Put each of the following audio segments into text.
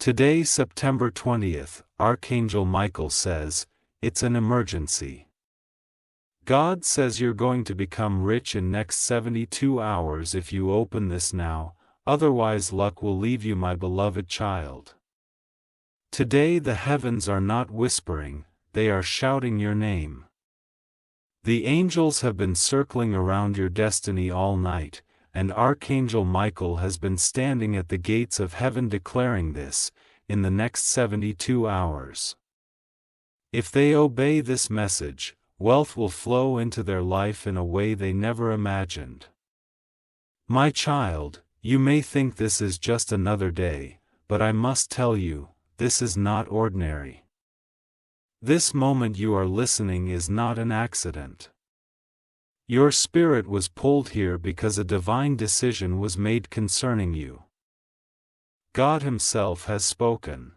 Today, September 20th, Archangel Michael says, it's an emergency. God says you're going to become rich in next 72 hours if you open this now, otherwise luck will leave you, my beloved child. Today the heavens are not whispering, they are shouting your name. The angels have been circling around your destiny all night, and Archangel Michael has been standing at the gates of heaven declaring this, in the next 72 hours. If they obey this message, wealth will flow into their life in a way they never imagined. My child, you may think this is just another day, but I must tell you, this is not ordinary. This moment you are listening is not an accident. Your spirit was pulled here because a divine decision was made concerning you. God Himself has spoken.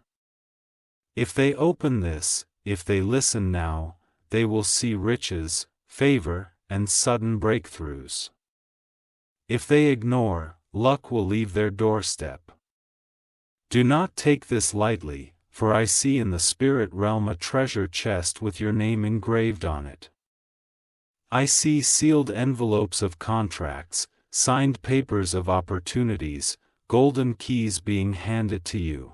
If they open this, if they listen now, they will see riches, favor, and sudden breakthroughs. If they ignore, luck will leave their doorstep. Do not take this lightly, for I see in the spirit realm a treasure chest with your name engraved on it. I see sealed envelopes of contracts, signed papers of opportunities, golden keys being handed to you.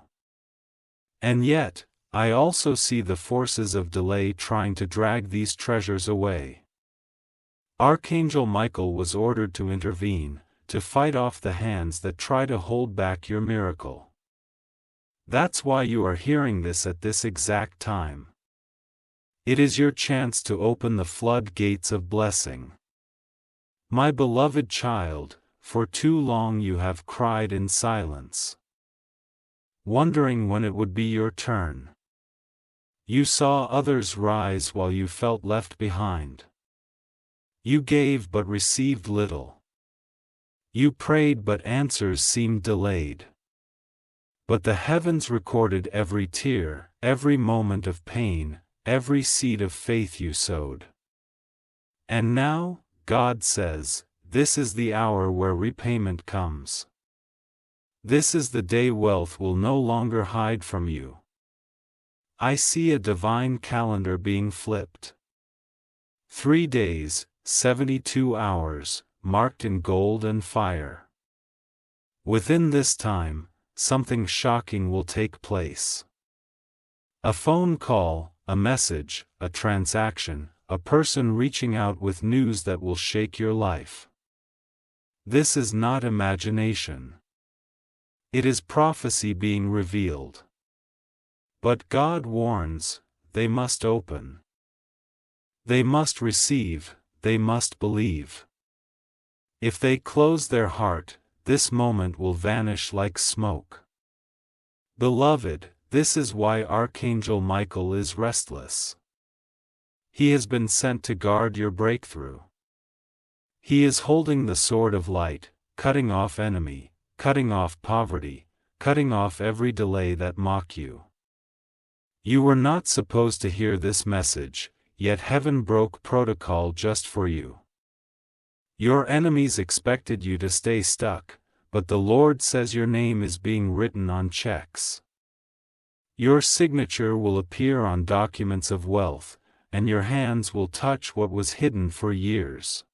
And yet, I also see the forces of delay trying to drag these treasures away. Archangel Michael was ordered to intervene, to fight off the hands that try to hold back your miracle. That's why you are hearing this at this exact time. It is your chance to open the floodgates of blessing. My beloved child, for too long you have cried in silence, wondering when it would be your turn. You saw others rise while you felt left behind. You gave but received little. You prayed but answers seemed delayed. But the heavens recorded every tear, every moment of pain, every seed of faith you sowed. And now, God says, this is the hour where repayment comes. This is the day wealth will no longer hide from you. I see a divine calendar being flipped. 3 days, 72 hours, marked in gold and fire. Within this time, something shocking will take place. A phone call, a message, a transaction, a person reaching out with news that will shake your life. This is not imagination. It is prophecy being revealed. But God warns, they must open. They must receive, they must believe. If they close their heart, this moment will vanish like smoke. Beloved, this is why Archangel Michael is restless. He has been sent to guard your breakthrough. He is holding the sword of light, cutting off enemy, cutting off poverty, cutting off every delay that mock you. You were not supposed to hear this message, yet heaven broke protocol just for you. Your enemies expected you to stay stuck, but the Lord says your name is being written on checks. Your signature will appear on documents of wealth, and your hands will touch what was hidden for years.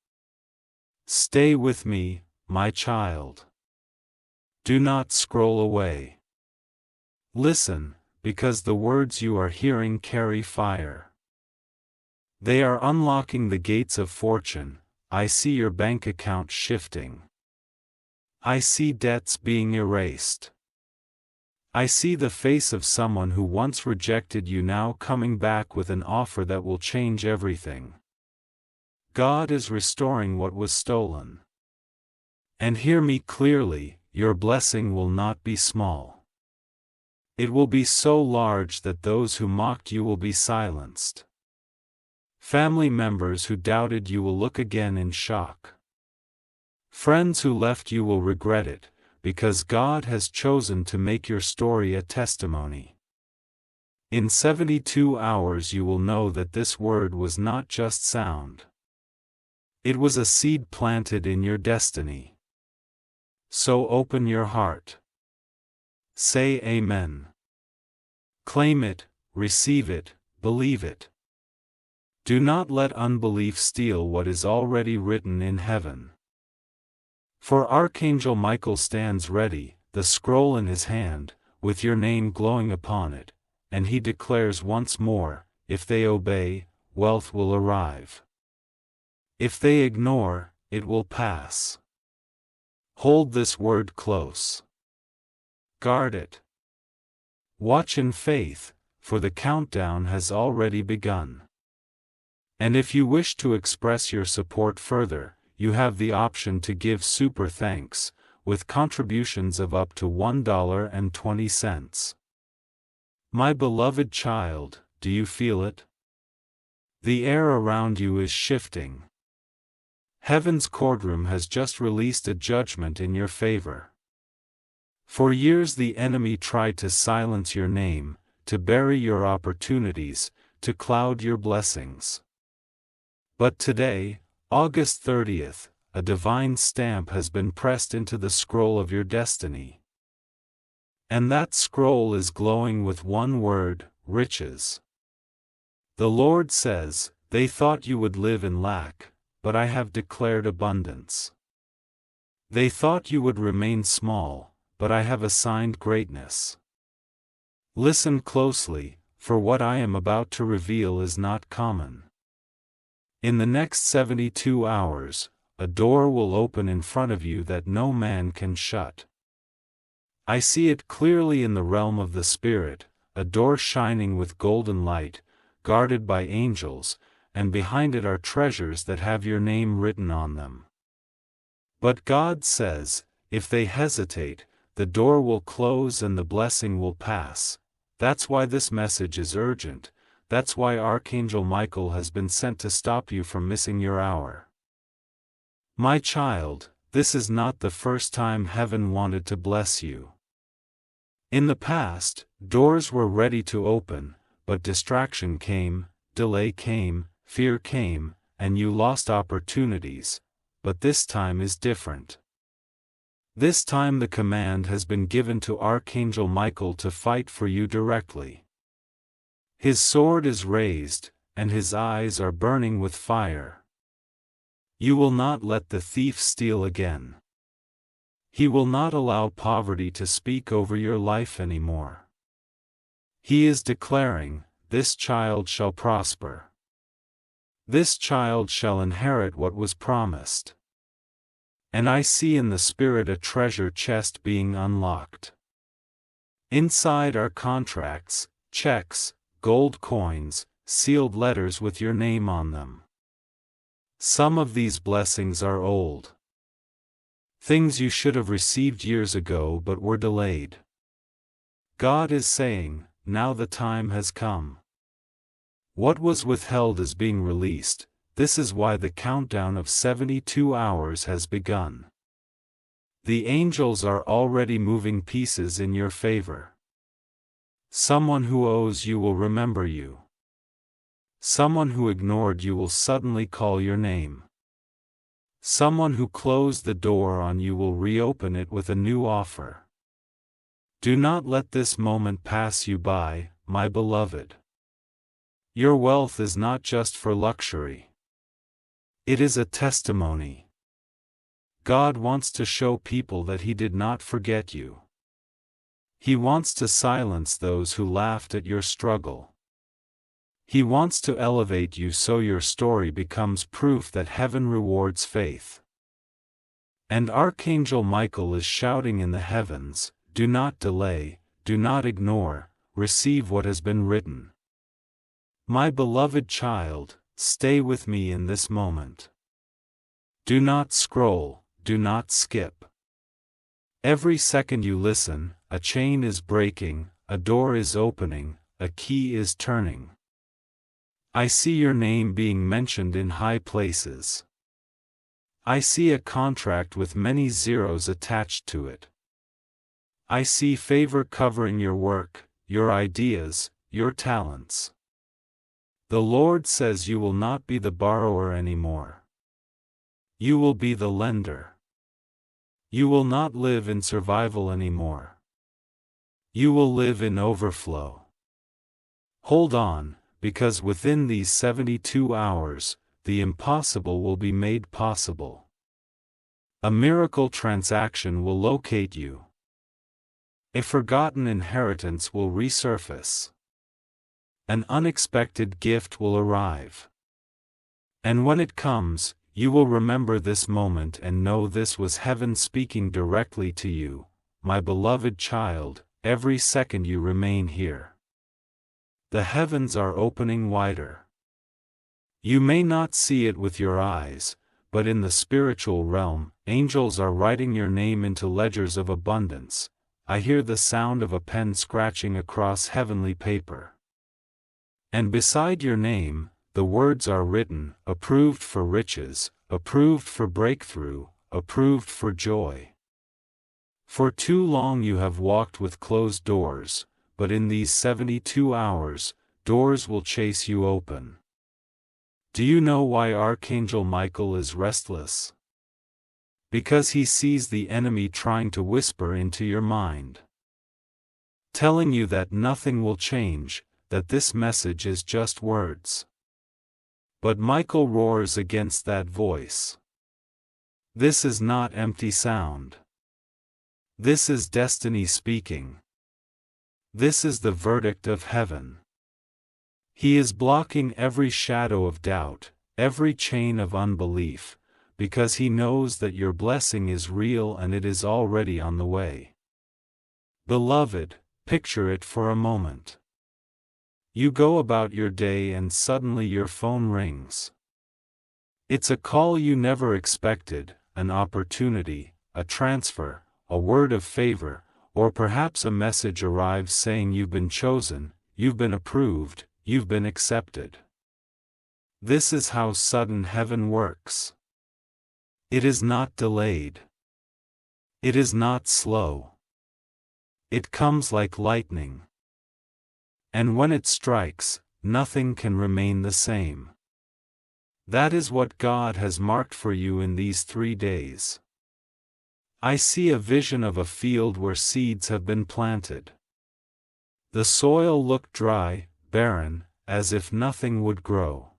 Stay with me, my child. Do not scroll away. Listen, because the words you are hearing carry fire. They are unlocking the gates of fortune. I see your bank account shifting. I see debts being erased. I see the face of someone who once rejected you now coming back with an offer that will change everything. God is restoring what was stolen. And hear me clearly, your blessing will not be small. It will be so large that those who mocked you will be silenced. Family members who doubted you will look again in shock. Friends who left you will regret it, because God has chosen to make your story a testimony. In 72 hours you will know that this word was not just sound. It was a seed planted in your destiny. So open your heart. Say Amen. Claim it, receive it, believe it. Do not let unbelief steal what is already written in heaven. For Archangel Michael stands ready, the scroll in his hand, with your name glowing upon it, and he declares once more, if they obey, wealth will arrive. If they ignore, it will pass. Hold this word close. Guard it. Watch in faith, for the countdown has already begun. And if you wish to express your support further, you have the option to give super thanks, with contributions of up to $1.20. My beloved child, do you feel it? The air around you is shifting. Heaven's courtroom has just released a judgment in your favor. For years the enemy tried to silence your name, to bury your opportunities, to cloud your blessings. But today, August 30th, a divine stamp has been pressed into the scroll of your destiny. And that scroll is glowing with one word, riches. The Lord says, they thought you would live in lack, but I have declared abundance. They thought you would remain small, but I have assigned greatness. Listen closely, for what I am about to reveal is not common. In the next 72 hours, a door will open in front of you that no man can shut. I see it clearly in the realm of the Spirit, a door shining with golden light, guarded by angels, and behind it are treasures that have your name written on them. But God says, if they hesitate, the door will close and the blessing will pass. That's why this message is urgent. That's why Archangel Michael has been sent to stop you from missing your hour. My child, this is not the first time heaven wanted to bless you. In the past, doors were ready to open, but distraction came, delay came, fear came, and you lost opportunities, but this time is different. This time the command has been given to Archangel Michael to fight for you directly. His sword is raised, and his eyes are burning with fire. You will not let the thief steal again. He will not allow poverty to speak over your life anymore. He is declaring, this child shall prosper. This child shall inherit what was promised. And I see in the Spirit a treasure chest being unlocked. Inside are contracts, checks, gold coins, sealed letters with your name on them. Some of these blessings are old. Things you should have received years ago but were delayed. God is saying, now the time has come. What was withheld is being released. This is why the countdown of 72 hours has begun. The angels are already moving pieces in your favor. Someone who owes you will remember you. Someone who ignored you will suddenly call your name. Someone who closed the door on you will reopen it with a new offer. Do not let this moment pass you by, my beloved. Your wealth is not just for luxury. It is a testimony. God wants to show people that He did not forget you. He wants to silence those who laughed at your struggle. He wants to elevate you so your story becomes proof that heaven rewards faith. And Archangel Michael is shouting in the heavens, do not delay, do not ignore, receive what has been written. My beloved child, stay with me in this moment. Do not scroll, do not skip. Every second you listen, a chain is breaking, a door is opening, a key is turning. I see your name being mentioned in high places. I see a contract with many zeros attached to it. I see favor covering your work, your ideas, your talents. The Lord says you will not be the borrower anymore. You will be the lender. You will not live in survival anymore. You will live in overflow. Hold on, because within these 72 hours, the impossible will be made possible. A miracle transaction will locate you. A forgotten inheritance will resurface. An unexpected gift will arrive. And when it comes, you will remember this moment and know this was heaven speaking directly to you, my beloved child, every second you remain here. The heavens are opening wider. You may not see it with your eyes, but in the spiritual realm, angels are writing your name into ledgers of abundance. I hear the sound of a pen scratching across heavenly paper. And beside your name, the words are written, approved for riches, approved for breakthrough, approved for joy. For too long you have walked with closed doors, but in these 72 hours, doors will chase you open. Do you know why Archangel Michael is restless? Because he sees the enemy trying to whisper into your mind, telling you that nothing will change, that this message is just words. But Michael roars against that voice. This is not empty sound. This is destiny speaking. This is the verdict of heaven. He is blocking every shadow of doubt, every chain of unbelief, because he knows that your blessing is real and it is already on the way. Beloved, picture it for a moment. You go about your day and suddenly your phone rings. It's a call you never expected, an opportunity, a transfer, a word of favor, or perhaps a message arrives saying you've been chosen, you've been approved, you've been accepted. This is how sudden heaven works. It is not delayed. It is not slow. It comes like lightning. And when it strikes, nothing can remain the same. That is what God has marked for you in these 3 days. I see a vision of a field where seeds have been planted. The soil looked dry, barren, as if nothing would grow.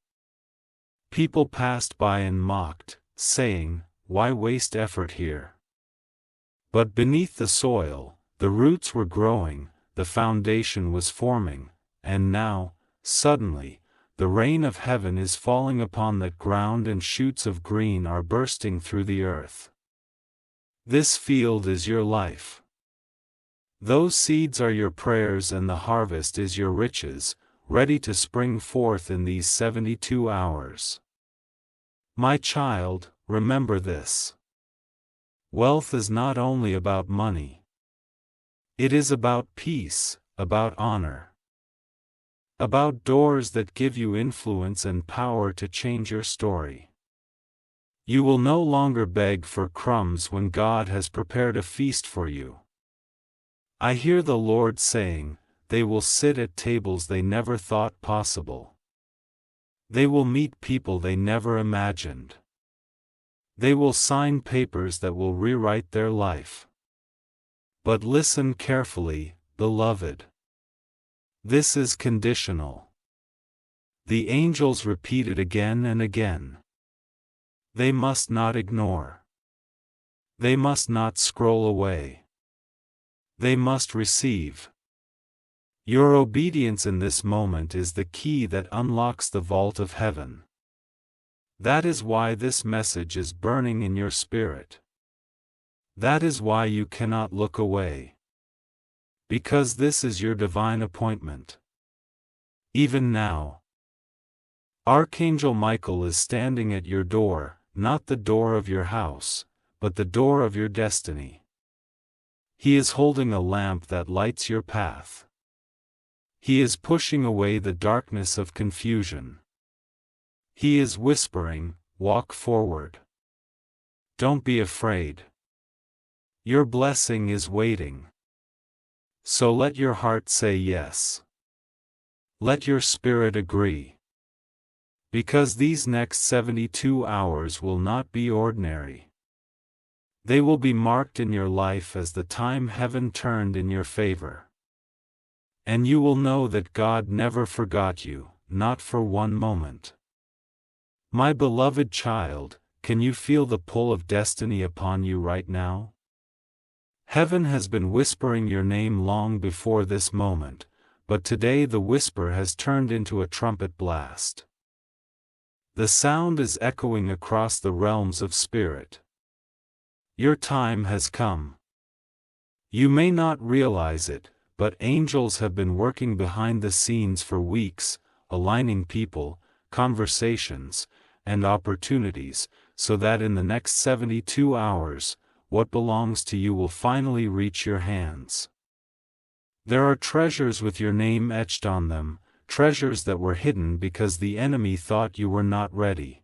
People passed by and mocked, saying, "Why waste effort here?" But beneath the soil, the roots were growing, the foundation was forming, and now, suddenly, the rain of heaven is falling upon that ground and shoots of green are bursting through the earth. This field is your life. Those seeds are your prayers and the harvest is your riches, ready to spring forth in these 72 hours. My child, remember this. Wealth is not only about money. It is about peace, about honor. About doors that give you influence and power to change your story. You will no longer beg for crumbs when God has prepared a feast for you. I hear the Lord saying, they will sit at tables they never thought possible. They will meet people they never imagined. They will sign papers that will rewrite their life. But listen carefully, beloved. This is conditional. The angels repeat it again and again. They must not ignore. They must not scroll away. They must receive. Your obedience in this moment is the key that unlocks the vault of heaven. That is why this message is burning in your spirit. That is why you cannot look away. Because this is your divine appointment. Even now, Archangel Michael is standing at your door, not the door of your house, but the door of your destiny. He is holding a lamp that lights your path. He is pushing away the darkness of confusion. He is whispering, walk forward. Don't be afraid. Your blessing is waiting. So let your heart say yes. Let your spirit agree. Because these next 72 hours will not be ordinary. They will be marked in your life as the time heaven turned in your favor. And you will know that God never forgot you, not for one moment. My beloved child, can you feel the pull of destiny upon you right now? Heaven has been whispering your name long before this moment, but today the whisper has turned into a trumpet blast. The sound is echoing across the realms of spirit. Your time has come. You may not realize it, but angels have been working behind the scenes for weeks, aligning people, conversations, and opportunities, so that in the next 72 hours, what belongs to you will finally reach your hands. There are treasures with your name etched on them, treasures that were hidden because the enemy thought you were not ready.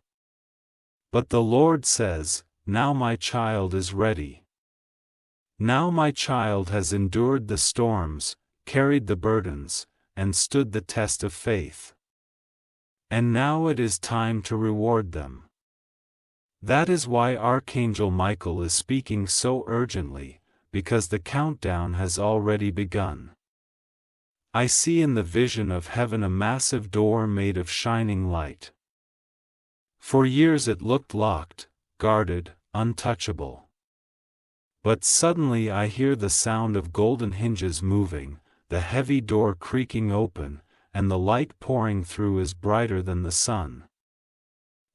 But the Lord says, "Now my child is ready. Now my child has endured the storms, carried the burdens, and stood the test of faith. And now it is time to reward them." That is why Archangel Michael is speaking so urgently, because the countdown has already begun. I see in the vision of heaven a massive door made of shining light. For years it looked locked, guarded, untouchable. But suddenly I hear the sound of golden hinges moving, the heavy door creaking open, and the light pouring through is brighter than the sun.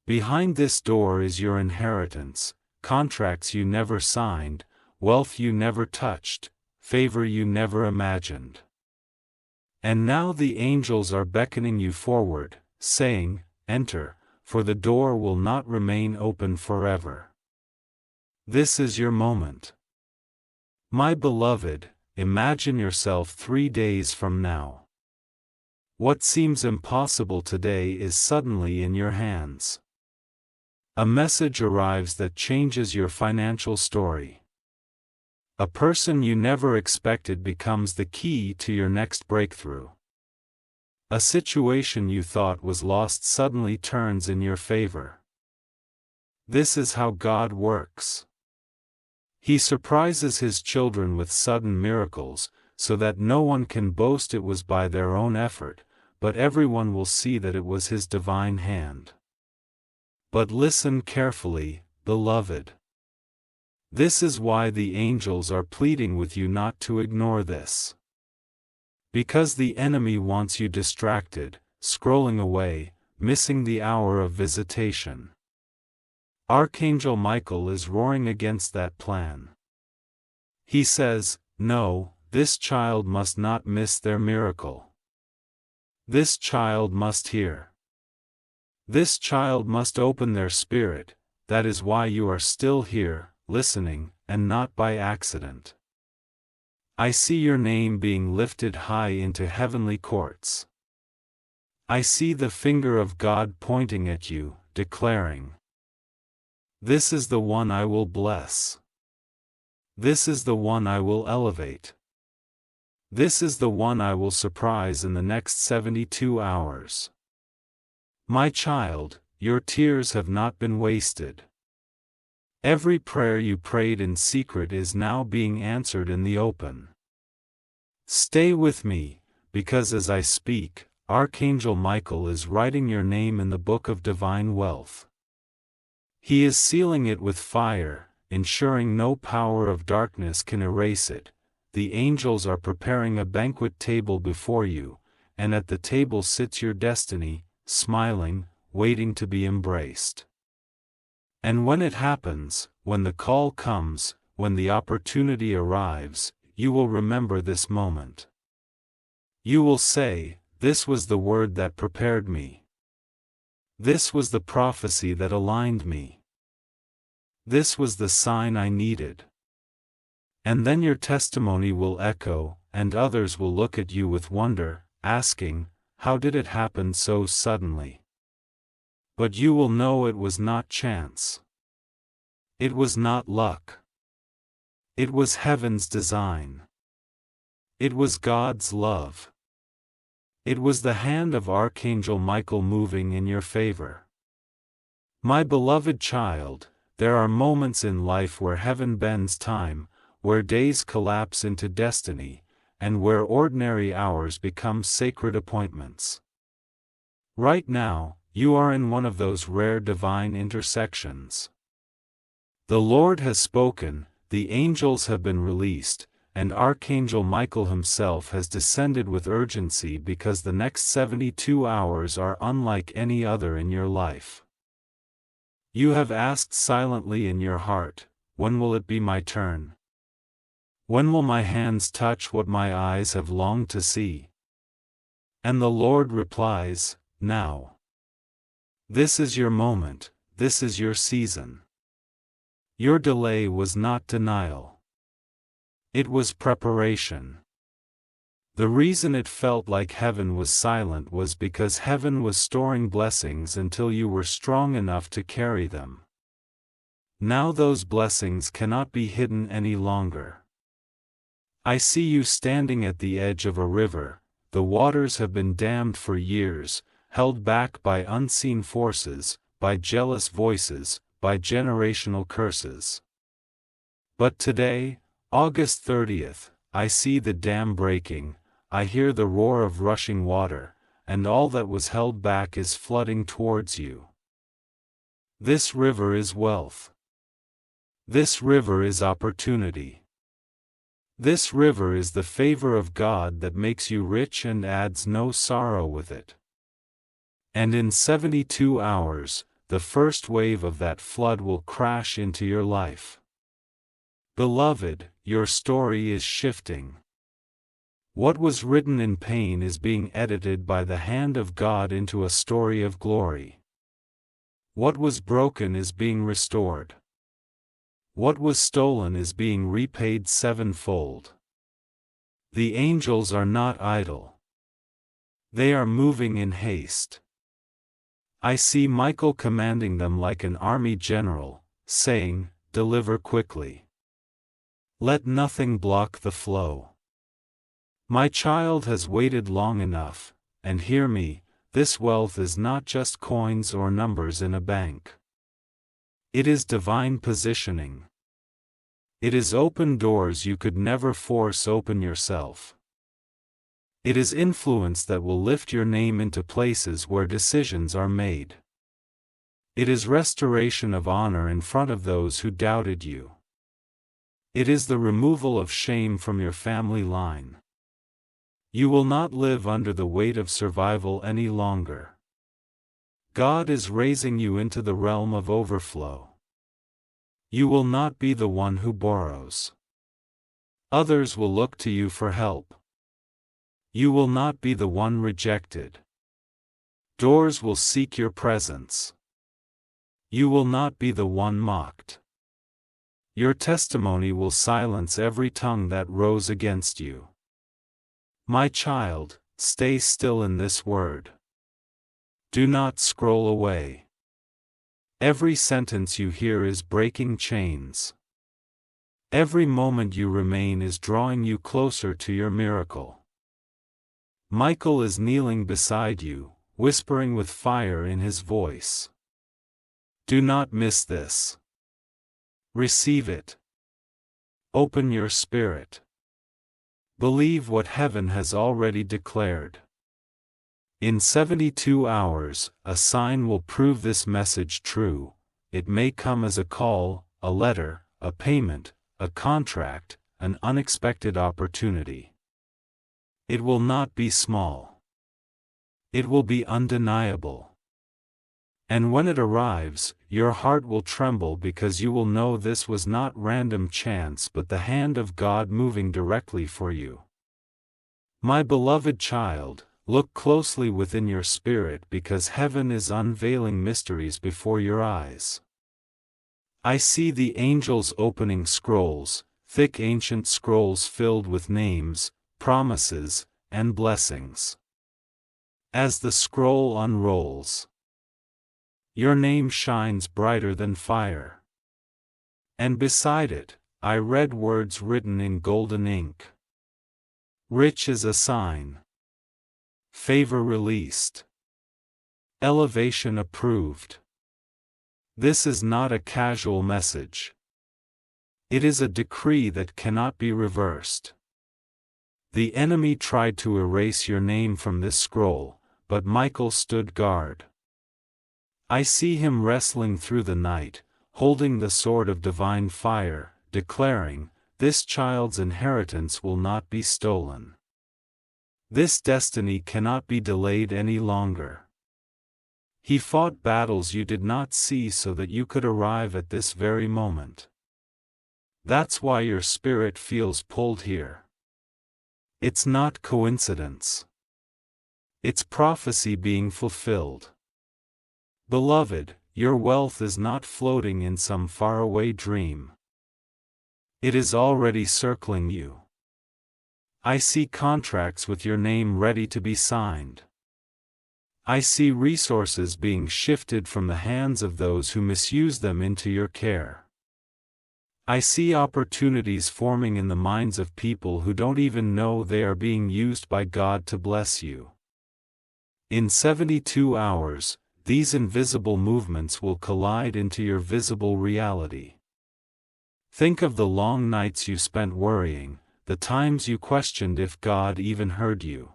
Behind this door is your inheritance, contracts you never signed, wealth you never touched, favor you never imagined. And now the angels are beckoning you forward, saying, "Enter, for the door will not remain open forever." This is your moment. My beloved, imagine yourself 3 days from now. What seems impossible today is suddenly in your hands. A message arrives that changes your financial story. A person you never expected becomes the key to your next breakthrough. A situation you thought was lost suddenly turns in your favor. This is how God works. He surprises His children with sudden miracles, so that no one can boast it was by their own effort, but everyone will see that it was His divine hand. But listen carefully, beloved. This is why the angels are pleading with you not to ignore this. Because the enemy wants you distracted, scrolling away, missing the hour of visitation. Archangel Michael is roaring against that plan. He says, "No, this child must not miss their miracle. This child must hear. This child must open their spirit. That is why you are still here, listening, and not by accident. I see your name being lifted high into heavenly courts. I see the finger of God pointing at you, declaring, 'This is the one I will bless. This is the one I will elevate. This is the one I will surprise in the next 72 hours. My child, your tears have not been wasted. Every prayer you prayed in secret is now being answered in the open. Stay with me, because as I speak, Archangel Michael is writing your name in the book of divine wealth. He is sealing it with fire, ensuring no power of darkness can erase it. The angels are preparing a banquet table before you, and at the table sits your destiny, smiling, waiting to be embraced. And when it happens, when the call comes, when the opportunity arrives, you will remember this moment. You will say, "This was the word that prepared me. This was the prophecy that aligned me. This was the sign I needed." And then your testimony will echo, and others will look at you with wonder, asking, "How did it happen so suddenly?" But you will know it was not chance. It was not luck. It was heaven's design. It was God's love. It was the hand of Archangel Michael moving in your favor. My beloved child, there are moments in life where heaven bends time, where days collapse into destiny, and where ordinary hours become sacred appointments. Right now, you are in one of those rare divine intersections. The Lord has spoken, the angels have been released, and Archangel Michael himself has descended with urgency because the next 72 hours are unlike any other in your life. You have asked silently in your heart, when will it be my turn? When will my hands touch what my eyes have longed to see? And the Lord replies, now. This is your moment, this is your season. Your delay was not denial. It was preparation. The reason it felt like heaven was silent was because heaven was storing blessings until you were strong enough to carry them. Now those blessings cannot be hidden any longer. I see you standing at the edge of a river. The waters have been dammed for years, held back by unseen forces, by jealous voices, by generational curses. But today, August 30th, I see the dam breaking, I hear the roar of rushing water, and all that was held back is flooding towards you. This river is wealth. This river is opportunity. This river is the favor of God that makes you rich and adds no sorrow with it. And in 72 hours, the first wave of that flood will crash into your life. Beloved, your story is shifting. What was written in pain is being edited by the hand of God into a story of glory. What was broken is being restored. What was stolen is being repaid sevenfold. The angels are not idle. They are moving in haste. I see Michael commanding them like an army general, saying, "Deliver quickly. Let nothing block the flow. My child has waited long enough, and hear me, this wealth is not just coins or numbers in a bank. It is divine positioning. It is open doors you could never force open yourself. It is influence that will lift your name into places where decisions are made. It is restoration of honor in front of those who doubted you. It is the removal of shame from your family line. You will not live under the weight of survival any longer. God is raising you into the realm of overflow. You will not be the one who borrows. Others will look to you for help. You will not be the one rejected. Doors will seek your presence. You will not be the one mocked. Your testimony will silence every tongue that rose against you. My child, stay still in this word. Do not scroll away. Every sentence you hear is breaking chains. Every moment you remain is drawing you closer to your miracle. Michael is kneeling beside you, whispering with fire in his voice. Do not miss this. Receive it. Open your spirit. Believe what heaven has already declared. In 72 hours, a sign will prove this message true. It may come as a call, a letter, a payment, a contract, an unexpected opportunity. It will not be small. It will be undeniable. And when it arrives, your heart will tremble because you will know this was not random chance but the hand of God moving directly for you. My beloved child, look closely within your spirit because heaven is unveiling mysteries before your eyes. I see the angels opening scrolls, thick ancient scrolls filled with names, promises, and blessings. As the scroll unrolls, your name shines brighter than fire. And beside it, I read words written in golden ink. Rich is a sign. Favor released. Elevation approved. This is not a casual message. It is a decree that cannot be reversed. The enemy tried to erase your name from this scroll, but Michael stood guard. I see him wrestling through the night, holding the sword of divine fire, declaring, "This child's inheritance will not be stolen. This destiny cannot be delayed any longer." He fought battles you did not see so that you could arrive at this very moment. That's why your spirit feels pulled here. It's not coincidence. It's prophecy being fulfilled. Beloved, your wealth is not floating in some faraway dream. It is already circling you. I see contracts with your name ready to be signed. I see resources being shifted from the hands of those who misuse them into your care. I see opportunities forming in the minds of people who don't even know they are being used by God to bless you. In 72 hours, these invisible movements will collide into your visible reality. Think of the long nights you spent worrying, the times you questioned if God even heard you.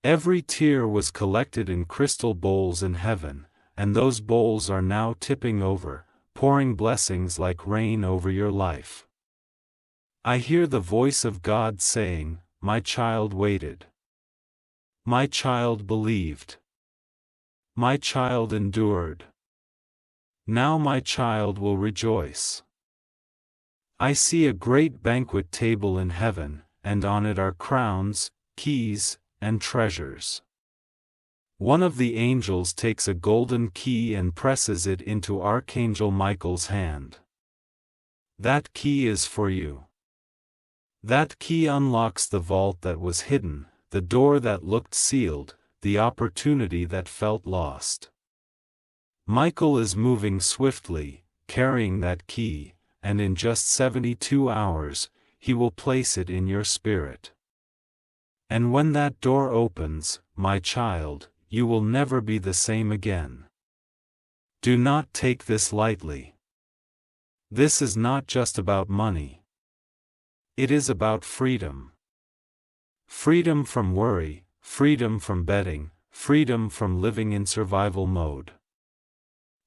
Every tear was collected in crystal bowls in heaven, and those bowls are now tipping over, pouring blessings like rain over your life. I hear the voice of God saying, "My child waited. My child believed. My child endured. Now my child will rejoice." I see a great banquet table in heaven, and on it are crowns, keys, and treasures. One of the angels takes a golden key and presses it into Archangel Michael's hand. That key is for you. That key unlocks the vault that was hidden, the door that looked sealed, the opportunity that felt lost. Michael is moving swiftly, carrying that key, and in just 72 hours, he will place it in your spirit. And when that door opens, my child, you will never be the same again. Do not take this lightly. This is not just about money. It is about freedom. Freedom from worry, freedom from betting, freedom from living in survival mode.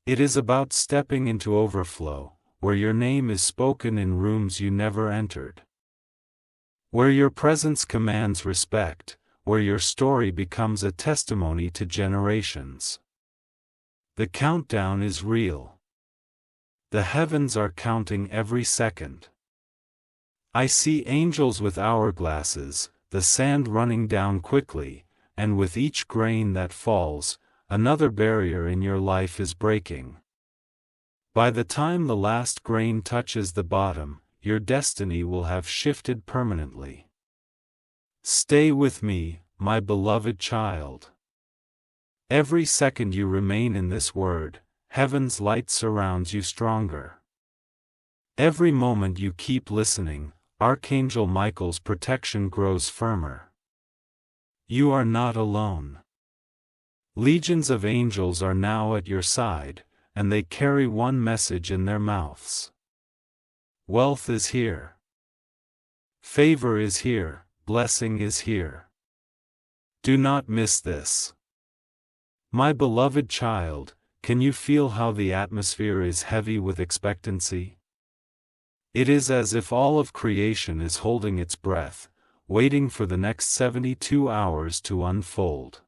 It is about stepping into overflow, where your name is spoken in rooms you never entered. Where your presence commands respect, where your story becomes a testimony to generations. The countdown is real. The heavens are counting every second. I see angels with hourglasses, the sand running down quickly, and with each grain that falls, another barrier in your life is breaking. By the time the last grain touches the bottom, your destiny will have shifted permanently. Stay with me, my beloved child. Every second you remain in this word, heaven's light surrounds you stronger. Every moment you keep listening, Archangel Michael's protection grows firmer. You are not alone. Legions of angels are now at your side, and they carry one message in their mouths. Wealth is here. Favor is here, blessing is here. Do not miss this. My beloved child, can you feel how the atmosphere is heavy with expectancy? It is as if all of creation is holding its breath, waiting for the next 72 hours to unfold.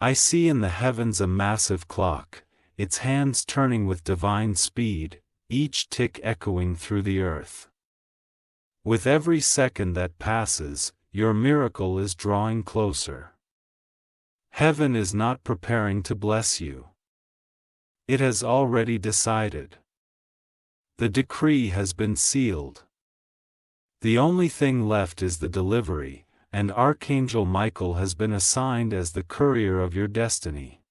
I see in the heavens a massive clock, its hands turning with divine speed, each tick echoing through the earth. With every second that passes, your miracle is drawing closer. Heaven is not preparing to bless you. It has already decided. The decree has been sealed. The only thing left is the delivery, and Archangel Michael has been assigned as the courier of your destiny.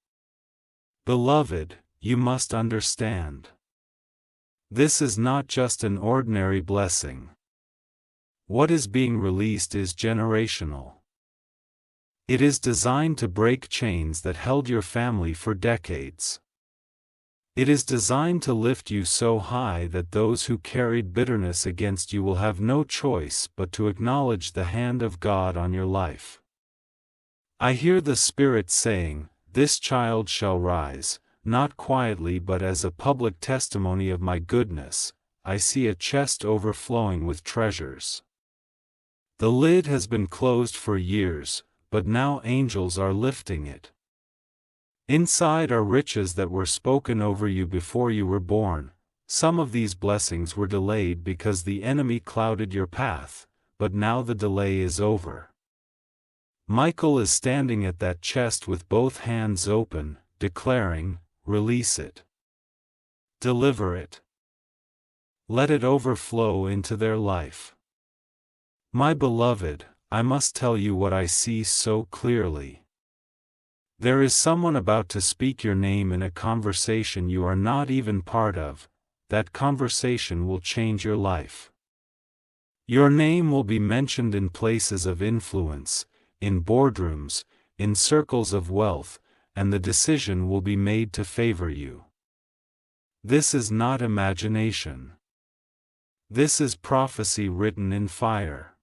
Beloved, you must understand. This is not just an ordinary blessing. What is being released is generational. It is designed to break chains that held your family for decades. It is designed to lift you so high that those who carried bitterness against you will have no choice but to acknowledge the hand of God on your life. I hear the Spirit saying, "This child shall rise, not quietly but as a public testimony of my goodness." I see a chest overflowing with treasures. The lid has been closed for years, but now angels are lifting it. Inside are riches that were spoken over you before you were born. Some of these blessings were delayed because the enemy clouded your path, but now the delay is over. Michael is standing at that chest with both hands open, declaring, "Release it. Deliver it. Let it overflow into their life." My beloved, I must tell you what I see so clearly. There is someone about to speak your name in a conversation you are not even part of. That conversation will change your life. Your name will be mentioned in places of influence, in boardrooms, in circles of wealth, and the decision will be made to favor you. This is not imagination. This is prophecy written in fire.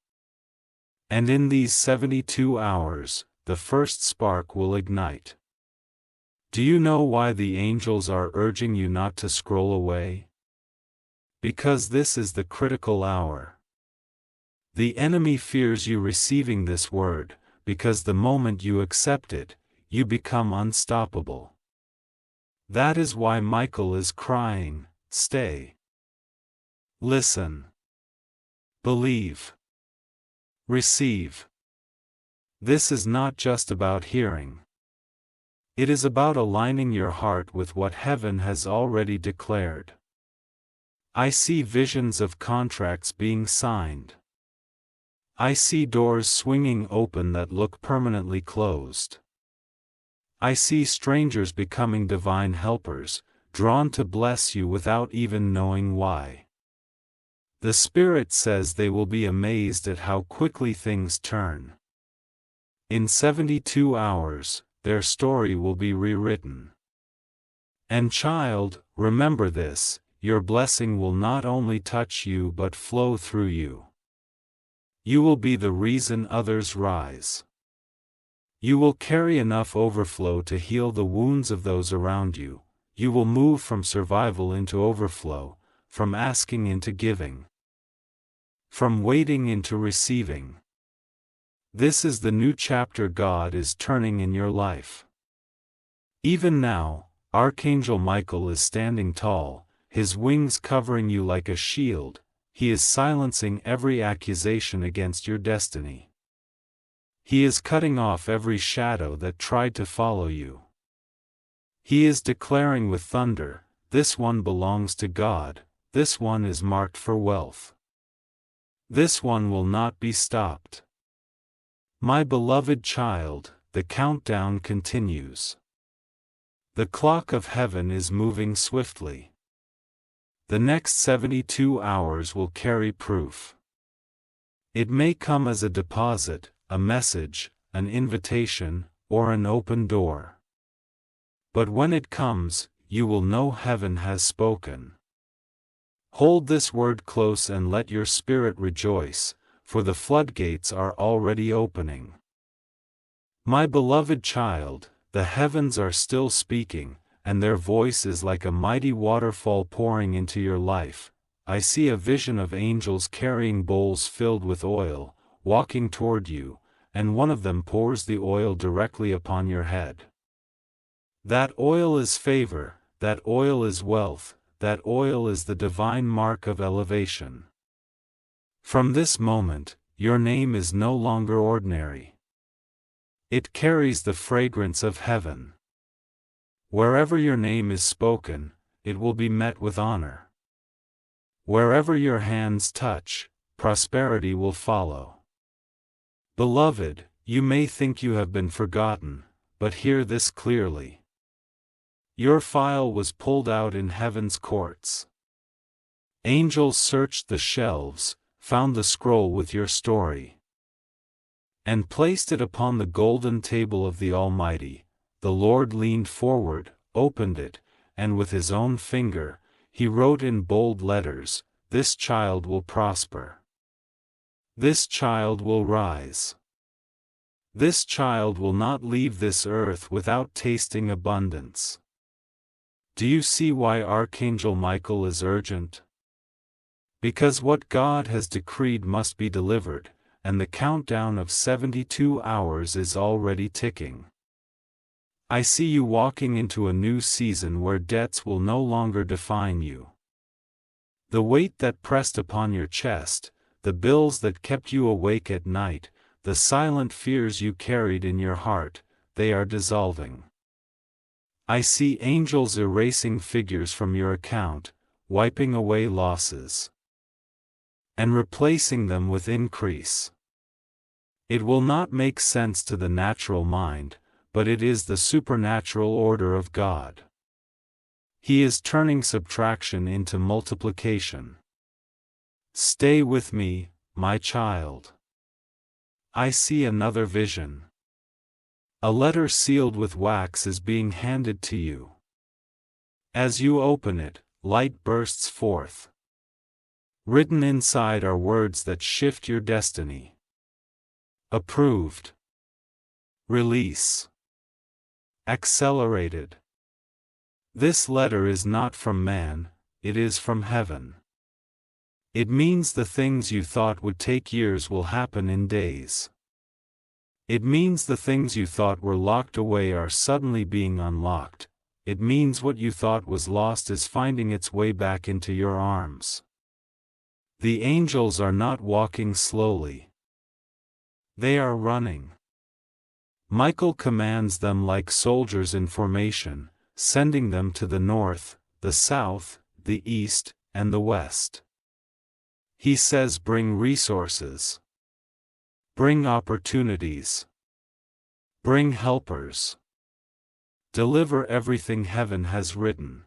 And in these 72 hours, the first spark will ignite. Do you know why the angels are urging you not to scroll away? Because this is the critical hour. The enemy fears you receiving this word, because the moment you accept it, you become unstoppable. That is why Michael is crying, "Stay. Listen. Believe. Receive." This is not just about hearing. It is about aligning your heart with what heaven has already declared. I see visions of contracts being signed. I see doors swinging open that look permanently closed. I see strangers becoming divine helpers, drawn to bless you without even knowing why. The Spirit says they will be amazed at how quickly things turn. In 72 hours, their story will be rewritten. And child, remember this, your blessing will not only touch you but flow through you. You will be the reason others rise. You will carry enough overflow to heal the wounds of those around you. You will move from survival into overflow, from asking into giving, from waiting into receiving. This is the new chapter God is turning in your life. Even now, Archangel Michael is standing tall, his wings covering you like a shield. He is silencing every accusation against your destiny. He is cutting off every shadow that tried to follow you. He is declaring with thunder, "This one belongs to God, this one is marked for wealth. This one will not be stopped." My beloved child, the countdown continues. The clock of heaven is moving swiftly. The next 72 hours will carry proof. It may come as a deposit, a message, an invitation, or an open door. But when it comes, you will know heaven has spoken. Hold this word close and let your spirit rejoice, for the floodgates are already opening. My beloved child, the heavens are still speaking, and their voice is like a mighty waterfall pouring into your life. I see a vision of angels carrying bowls filled with oil, walking toward you, and one of them pours the oil directly upon your head. That oil is favor, that oil is wealth, that oil is the divine mark of elevation. From this moment, your name is no longer ordinary. It carries the fragrance of heaven. Wherever your name is spoken, it will be met with honor. Wherever your hands touch, prosperity will follow. Beloved, you may think you have been forgotten, but hear this clearly. Your file was pulled out in heaven's courts. Angels searched the shelves, found the scroll with your story, and placed it upon the golden table of the Almighty. The Lord leaned forward, opened it, and with his own finger, he wrote in bold letters, "This child will prosper. This child will rise. This child will not leave this earth without tasting abundance." Do you see why Archangel Michael is urgent? Because what God has decreed must be delivered, and the countdown of 72 hours is already ticking. I see you walking into a new season where debts will no longer define you. The weight that pressed upon your chest, the bills that kept you awake at night, the silent fears you carried in your heart, they are dissolving. I see angels erasing figures from your account, wiping away losses, and replacing them with increase. It will not make sense to the natural mind, but it is the supernatural order of God. He is turning subtraction into multiplication. Stay with me, my child. I see another vision. A letter sealed with wax is being handed to you. As you open it, light bursts forth. Written inside are words that shift your destiny. Approved. Release. Accelerated. This letter is not from man, it is from heaven. It means the things you thought would take years will happen in days. It means the things you thought were locked away are suddenly being unlocked. It means what you thought was lost is finding its way back into your arms. The angels are not walking slowly. They are running. Michael commands them like soldiers in formation, sending them to the north, the south, the east, and the west. He says, bring resources. Bring opportunities. Bring helpers. Deliver everything heaven has written.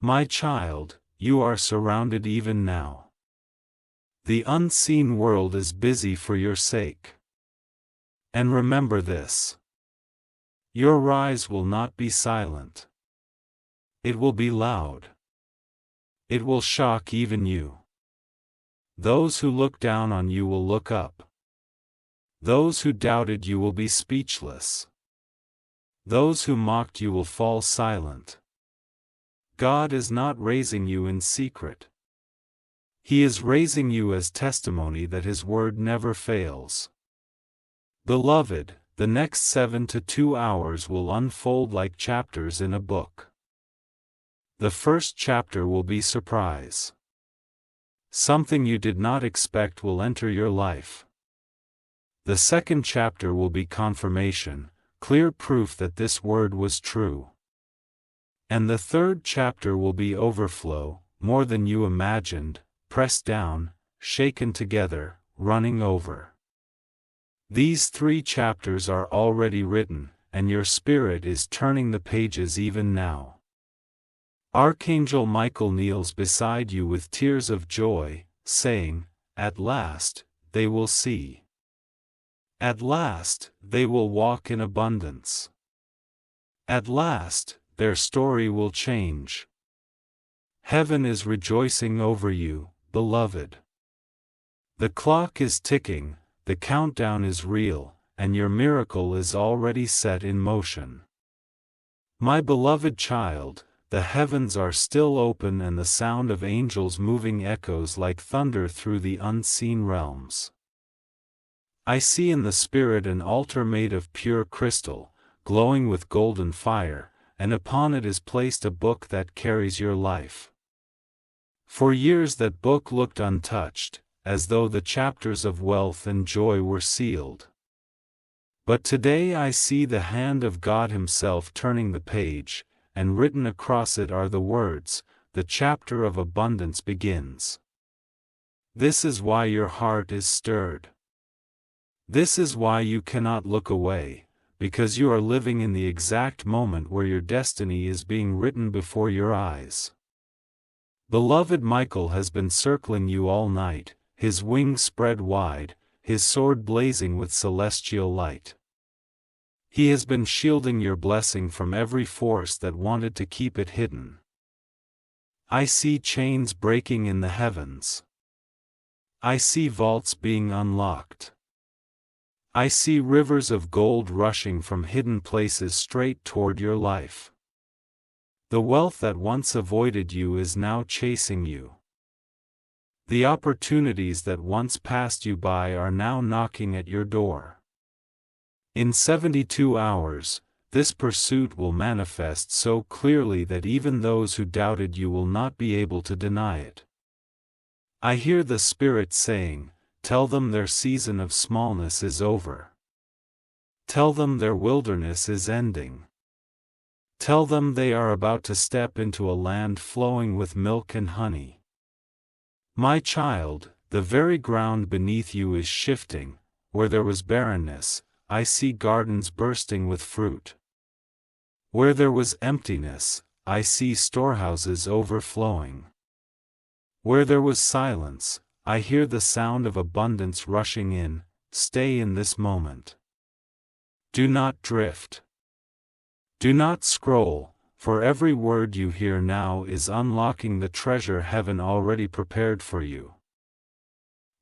My child, you are surrounded even now. The unseen world is busy for your sake. And remember this. Your rise will not be silent. It will be loud. It will shock even you. Those who look down on you will look up. Those who doubted you will be speechless. Those who mocked you will fall silent. God is not raising you in secret. He is raising you as testimony that His word never fails. Beloved, the next 72 hours will unfold like chapters in a book. The first chapter will be surprise. Something you did not expect will enter your life. The second chapter will be confirmation, clear proof that this word was true. And the third chapter will be overflow, more than you imagined, pressed down, shaken together, running over. These 3 chapters are already written, and your spirit is turning the pages even now. Archangel Michael kneels beside you with tears of joy, saying, "At last, they will see. At last, they will walk in abundance. At last, their story will change. Heaven is rejoicing over you, beloved. The clock is ticking, the countdown is real, and your miracle is already set in motion. My beloved child, the heavens are still open and the sound of angels moving echoes like thunder through the unseen realms. I see in the spirit an altar made of pure crystal, glowing with golden fire, and upon it is placed a book that carries your life. For years that book looked untouched, as though the chapters of wealth and joy were sealed. But today I see the hand of God Himself turning the page, and written across it are the words, "The chapter of abundance begins." This is why your heart is stirred. This is why you cannot look away, because you are living in the exact moment where your destiny is being written before your eyes. Beloved Michael has been circling you all night, his wings spread wide, his sword blazing with celestial light. He has been shielding your blessing from every force that wanted to keep it hidden. I see chains breaking in the heavens. I see vaults being unlocked. I see rivers of gold rushing from hidden places straight toward your life. The wealth that once avoided you is now chasing you. The opportunities that once passed you by are now knocking at your door. In 72 hours, this pursuit will manifest so clearly that even those who doubted you will not be able to deny it. I hear the Spirit saying, "Tell them their season of smallness is over. Tell them their wilderness is ending. Tell them they are about to step into a land flowing with milk and honey. My child, the very ground beneath you is shifting. Where there was barrenness, I see gardens bursting with fruit. Where there was emptiness, I see storehouses overflowing. Where there was silence, I hear the sound of abundance rushing in. Stay in this moment. Do not drift. Do not scroll, for every word you hear now is unlocking the treasure heaven already prepared for you.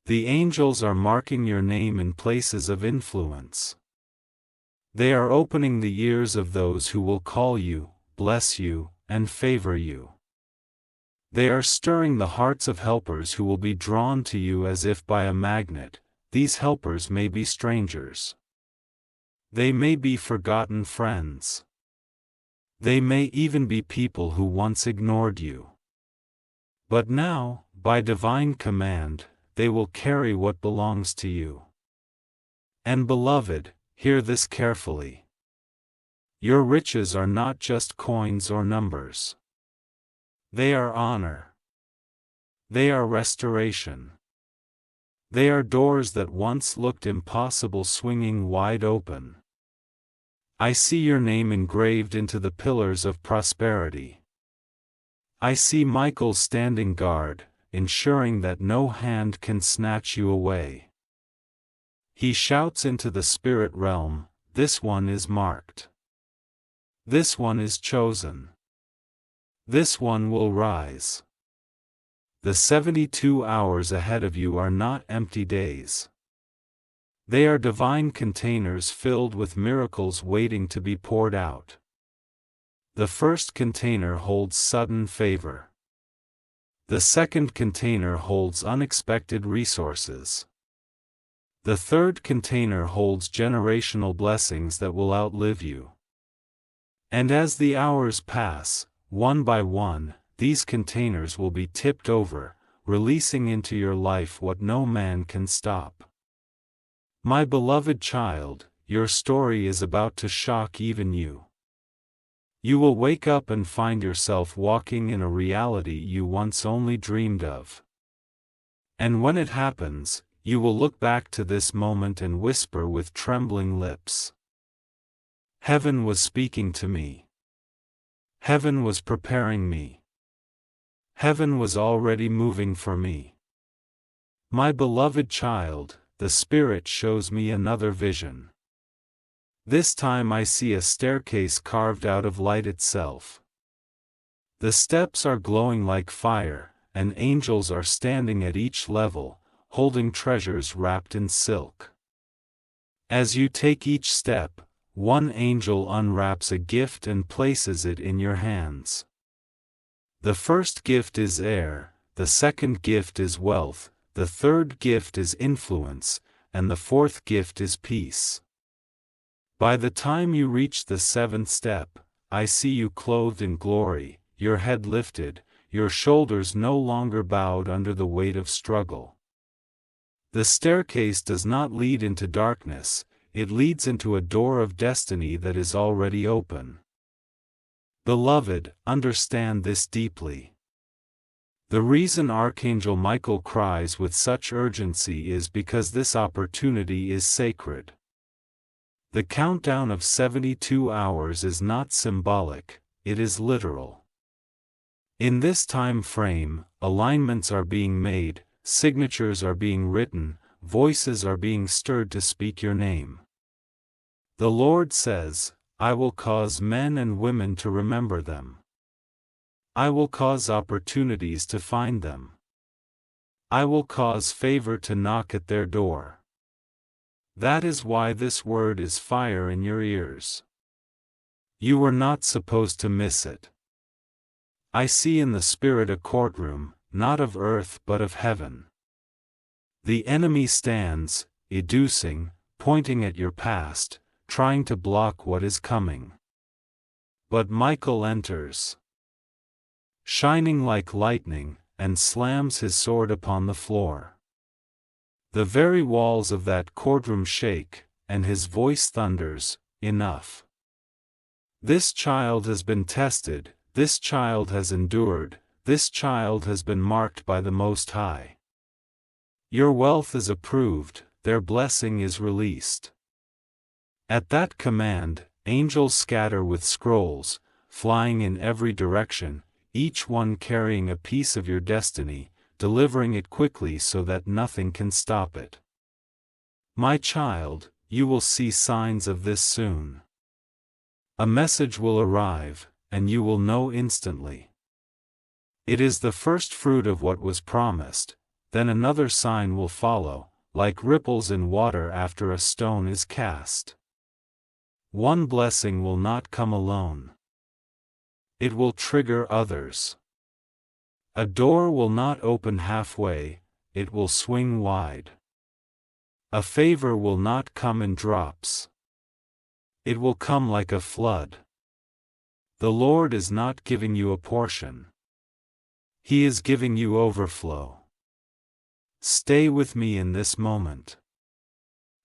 The angels are marking your name in places of influence. They are opening the ears of those who will call you, bless you, and favor you. They are stirring the hearts of helpers who will be drawn to you as if by a magnet. These helpers may be strangers. They may be forgotten friends. They may even be people who once ignored you. But now, by divine command, they will carry what belongs to you. And beloved, hear this carefully. Your riches are not just coins or numbers. They are honor. They are restoration. They are doors that once looked impossible swinging wide open. I see your name engraved into the pillars of prosperity. I see Michael standing guard, ensuring that no hand can snatch you away. He shouts into the spirit realm, "This one is marked. This one is chosen. This one will rise." The 72 hours ahead of you are not empty days. They are divine containers filled with miracles waiting to be poured out. The first container holds sudden favor. The second container holds unexpected resources. The third container holds generational blessings that will outlive you. And as the hours pass, one by one, these containers will be tipped over, releasing into your life what no man can stop. My beloved child, your story is about to shock even you. You will wake up and find yourself walking in a reality you once only dreamed of. And when it happens, you will look back to this moment and whisper with trembling lips, "Heaven was speaking to me. Heaven was preparing me. Heaven was already moving for me." My beloved child, the Spirit shows me another vision. This time I see a staircase carved out of light itself. The steps are glowing like fire, and angels are standing at each level, holding treasures wrapped in silk. As you take each step, one angel unwraps a gift and places it in your hands. The first gift is air, the second gift is wealth, the third gift is influence, and the fourth gift is peace. By the time you reach the seventh step, I see you clothed in glory, your head lifted, your shoulders no longer bowed under the weight of struggle. The staircase does not lead into darkness, it leads into a door of destiny that is already open. Beloved, understand this deeply. The reason Archangel Michael cries with such urgency is because this opportunity is sacred. The countdown of 72 hours is not symbolic, it is literal. In this time frame, alignments are being made, signatures are being written, voices are being stirred to speak your name. The Lord says, I will cause men and women to remember them. I will cause opportunities to find them. I will cause favor to knock at their door. That is why this word is fire in your ears. You were not supposed to miss it. I see in the Spirit a courtroom, not of earth but of heaven. The enemy stands, educing, pointing at your past, trying to block what is coming. But Michael enters, shining like lightning, and slams his sword upon the floor. The very walls of that courtroom shake, and his voice thunders, enough. This child has been tested, this child has endured, this child has been marked by the Most High. Your wealth is approved, their blessing is released. At that command, angels scatter with scrolls, flying in every direction, each one carrying a piece of your destiny, delivering it quickly so that nothing can stop it. My child, you will see signs of this soon. A message will arrive, and you will know instantly. It is the first fruit of what was promised, then another sign will follow, like ripples in water after a stone is cast. One blessing will not come alone. It will trigger others. A door will not open halfway, it will swing wide. A favor will not come in drops. It will come like a flood. The Lord is not giving you a portion. He is giving you overflow. Stay with me in this moment.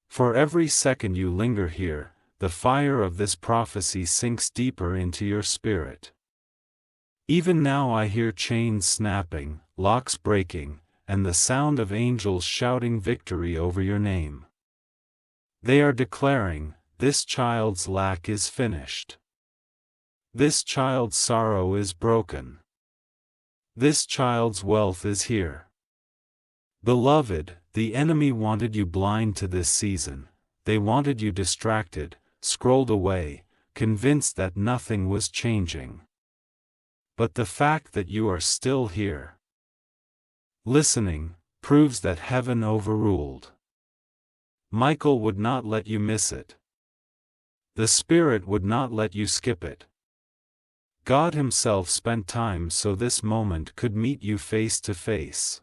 For every second you linger here, the fire of this prophecy sinks deeper into your spirit. Even now I hear chains snapping, locks breaking, and the sound of angels shouting victory over your name. They are declaring, this child's lack is finished. This child's sorrow is broken. This child's wealth is here. Beloved, the enemy wanted you blind to this season, they wanted you distracted, scrolled away, convinced that nothing was changing. But the fact that you are still here, listening, proves that heaven overruled. Michael would not let you miss it. The Spirit would not let you skip it. God Himself spent time so this moment could meet you face to face.